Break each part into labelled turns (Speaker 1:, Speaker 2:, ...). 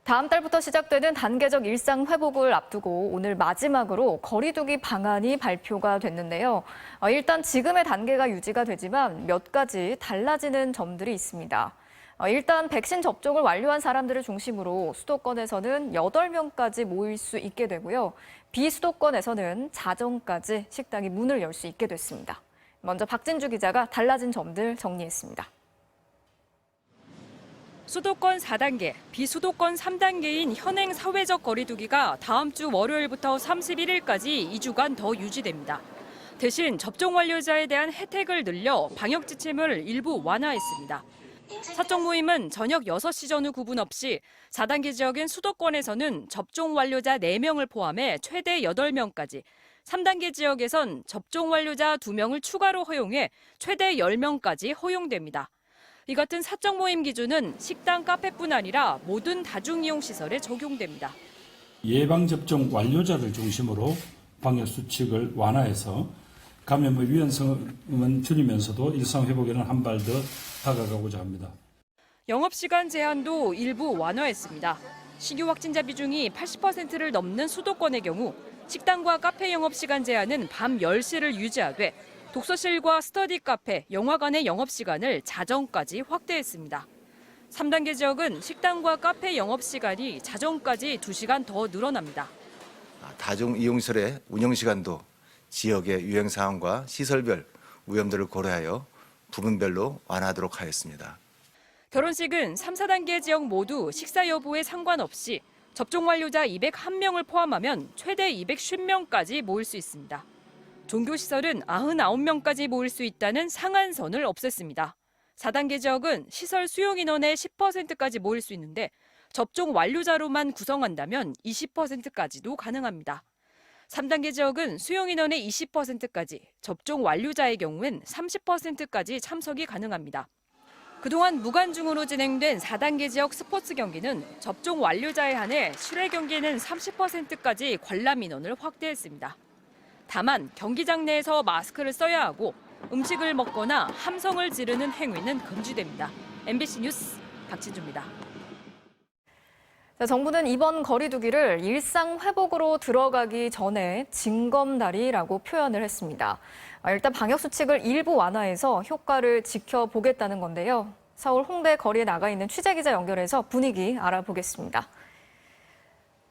Speaker 1: 다음 달부터 시작되는 단계적 일상 회복을 앞두고 오늘 마지막으로 거리 두기 방안이 발표가 됐는데요. 일단 지금의 단계가 유지가 되지만 몇 가지 달라지는 점들이 있습니다. 일단 백신 접종을 완료한 사람들을 중심으로 수도권에서는 8명까지 모일 수 있게 되고요. 비수도권에서는 자정까지 식당이 문을 열 수 있게 됐습니다. 먼저 박진주 기자가 달라진 점들 정리했습니다.
Speaker 2: 수도권 4단계, 비수도권 3단계인 현행 사회적 거리 두기가 다음 주 월요일부터 31일까지 2주간 더 유지됩니다. 대신 접종 완료자에 대한 혜택을 늘려 방역 지침을 일부 완화했습니다. 사적 모임은 저녁 6시 전후 구분 없이 4단계 지역인 수도권에서는 접종 완료자 4명을 포함해 최대 8명까지, 3단계 지역에선 접종 완료자 2명을 추가로 허용해 최대 10명까지 허용됩니다. 이 같은 사적 모임 기준은 식당, 카페뿐 아니라 모든 다중이용시설에 적용됩니다.
Speaker 3: 예방접종 완료자를 중심으로 방역수칙을 완화해서 감염의 위험성은 줄이면서도 일상회복에는 한 발 더 다가가고자 합니다.
Speaker 2: 영업시간 제한도 일부 완화했습니다. 신규 확진자 비중이 80%를 넘는 수도권의 경우 식당과 카페 영업시간 제한은 밤 10시를 유지하되 독서실과 스터디 카페, 영화관의 영업시간을 자정까지 확대했습니다. 3단계 지역은 식당과 카페 영업시간이 자정까지 2시간 더 늘어납니다.
Speaker 4: 다중이용시설의 운영시간도 지역의 유행 상황과 시설별 위험도를 고려하여 부분별로 완화하도록 하였습니다.
Speaker 2: 결혼식은 3, 4단계 지역 모두 식사 여부에 상관없이 접종 완료자 201명을 포함하면 최대 250명까지 모일 수 있습니다. 종교시설은 99명까지 모일 수 있다는 상한선을 없앴습니다. 4단계 지역은 시설 수용 인원의 10%까지 모일 수 있는데 접종 완료자로만 구성한다면 20%까지도 가능합니다. 3단계 지역은 수용 인원의 20%까지, 접종 완료자의 경우엔 30%까지 참석이 가능합니다. 그동안 무관중으로 진행된 4단계 지역 스포츠 경기는 접종 완료자에 한해 실외 경기는 30%까지 관람 인원을 확대했습니다. 다만 경기장 내에서 마스크를 써야 하고 음식을 먹거나 함성을 지르는 행위는 금지됩니다. MBC 뉴스 박진주입니다.
Speaker 1: 정부는 이번 거리 두기를 일상 회복으로 들어가기 전에 징검다리라고 표현을 했습니다. 일단 방역 수칙을 일부 완화해서 효과를 지켜보겠다는 건데요. 서울 홍대 거리에 나가 있는 취재기자 연결해서 분위기 알아보겠습니다.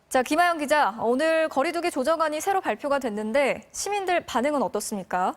Speaker 1: 자, 김하영 기자, 오늘 거리 두기 조정안이 새로 발표가 됐는데 시민들 반응은 어떻습니까?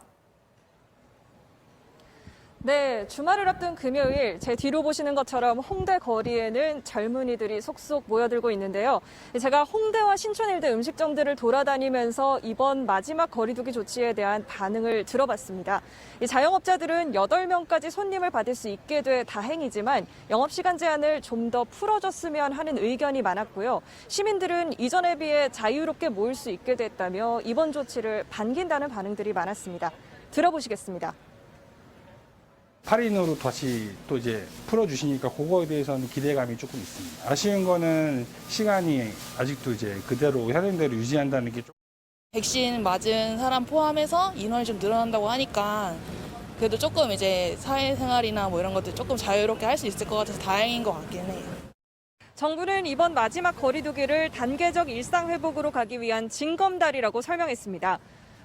Speaker 5: 네, 주말을 앞둔 금요일 제 뒤로 보시는 것처럼 홍대 거리에는 젊은이들이 속속 모여들고 있는데요. 제가 홍대와 신촌일대 음식점들을 돌아다니면서 이번 마지막 거리 두기 조치에 대한 반응을 들어봤습니다. 이 자영업자들은 8명까지 손님을 받을 수 있게 돼 다행이지만 영업시간 제한을 좀 더 풀어줬으면 하는 의견이 많았고요. 시민들은 이전에 비해 자유롭게 모일 수 있게 됐다며 이번 조치를 반긴다는 반응들이 많았습니다. 들어보시겠습니다.
Speaker 6: 8인으로 다시 또 이제 풀어주시니까 그거에 대해서는 기대감이 조금 있습니다. 아쉬운 거는 시간이 아직도 이제 그대로 하던 대로 유지한다는 게 좀.
Speaker 7: 백신 맞은 사람 포함해서 인원이 좀 늘어난다고 하니까 그래도 조금 이제 사회생활이나 뭐 이런 것들 조금 자유롭게 할 수 있을 것 같아서 다행인 것 같긴 해요.
Speaker 5: 정부는 이번 마지막 거리 두기를 단계적 일상 회복으로 가기 위한 징검다리라고 설명했습니다.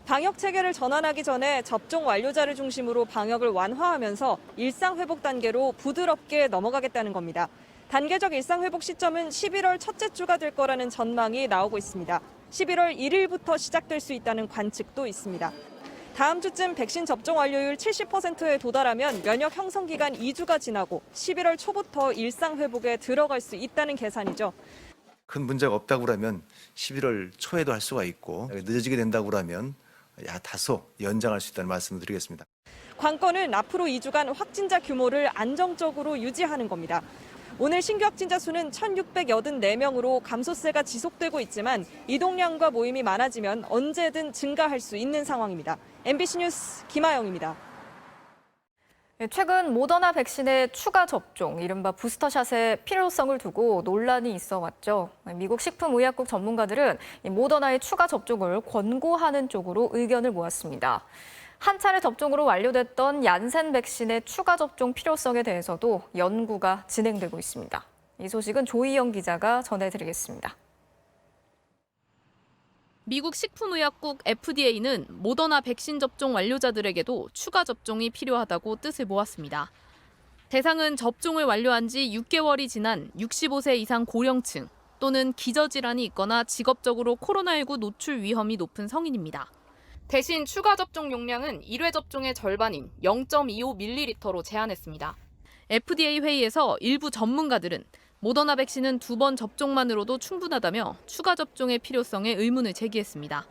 Speaker 5: 방역 체계를 전환하기 전에 접종 완료자를 중심으로 방역을 완화하면서 일상 회복 단계로 부드럽게 넘어가겠다는 겁니다. 단계적 일상 회복 시점은 11월 첫째 주가 될 거라는 전망이 나오고 있습니다. 11월 1일부터 시작될 수 있다는 관측도 있습니다. 다음 주쯤 백신 접종 완료율 70%에 도달하면 면역 형성 기간 2주가 지나고 11월 초부터 일상 회복에 들어갈 수 있다는 계산이죠.
Speaker 4: 큰 문제가 없다고 그러면 11월 초에도 할 수가 있고 늦어지게 된다고 그러면 다소 연장할 수 있다는 말씀을 드리겠습니다.
Speaker 5: 관건은 앞으로 2주간 확진자 규모를 안정적으로 유지하는 겁니다. 오늘 신규 확진자 수는 1,684명으로 감소세가 지속되고 있지만 이동량과 모임이 많아지면 언제든 증가할 수 있는 상황입니다. MBC 뉴스 김하영입니다.
Speaker 1: 최근 모더나 백신의 추가 접종, 이른바 부스터샷의 필요성을 두고 논란이 있어 왔죠. 미국 식품의약국 전문가들은 모더나의 추가 접종을 권고하는 쪽으로 의견을 모았습니다. 한 차례 접종으로 완료됐던 얀센 백신의 추가 접종 필요성에 대해서도 연구가 진행되고 있습니다. 이 소식은 조희영 기자가 전해드리겠습니다.
Speaker 8: 미국 식품의약국 FDA는 모더나 백신 접종 완료자들에게도 추가 접종이 필요하다고 뜻을 모았습니다. 대상은 접종을 완료한 지 6개월이 지난 65세 이상 고령층 또는 기저질환이 있거나 직업적으로 코로나19 노출 위험이 높은 성인입니다. 대신 추가 접종 용량은 1회 접종의 절반인 0.25ml로 제한했습니다. FDA 회의에서 일부 전문가들은 모더나 백신은 2번 접종만으로도 충분하다며 추가 접종의 필요성에 의문을 제기했습니다.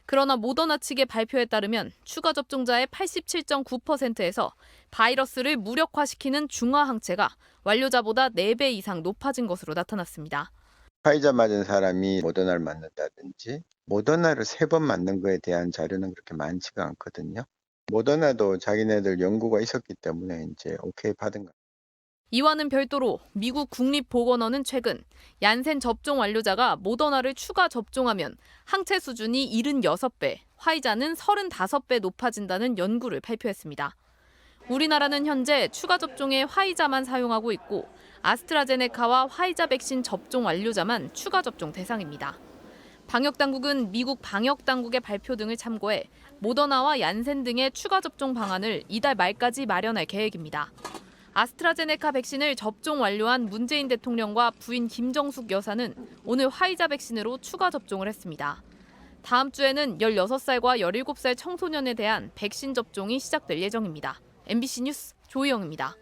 Speaker 8: 그러나 모더나 측의 발표에 따르면 추가 접종자의 87.9%에서 바이러스를 무력화시키는 중화 항체가 완료자보다 4배 이상 높아진 것으로 나타났습니다.
Speaker 9: 화이자 맞은 사람이 모더나를 맞는다든지 모더나를 3번 맞는 거에 대한 자료는 그렇게 많지가 않거든요. 모더나도 자기네들 연구가 있었기 때문에 이제 오케이 받은 거예요.
Speaker 8: 이와는 별도로 미국 국립보건원은 최근 얀센 접종 완료자가 모더나를 추가 접종하면 항체 수준이 76배, 화이자는 35배 높아진다는 연구를 발표했습니다. 우리나라는 현재 추가 접종에 화이자만 사용하고 있고 아스트라제네카와 화이자 백신 접종 완료자만 추가 접종 대상입니다. 방역당국은 미국 방역당국의 발표 등을 참고해 모더나와 얀센 등의 추가 접종 방안을 이달 말까지 마련할 계획입니다. 아스트라제네카 백신을 접종 완료한 문재인 대통령과 부인 김정숙 여사는 오늘 화이자 백신으로 추가 접종을 했습니다. 다음 주에는 16살과 17살 청소년에 대한 백신 접종이 시작될 예정입니다. MBC 뉴스 조희영입니다.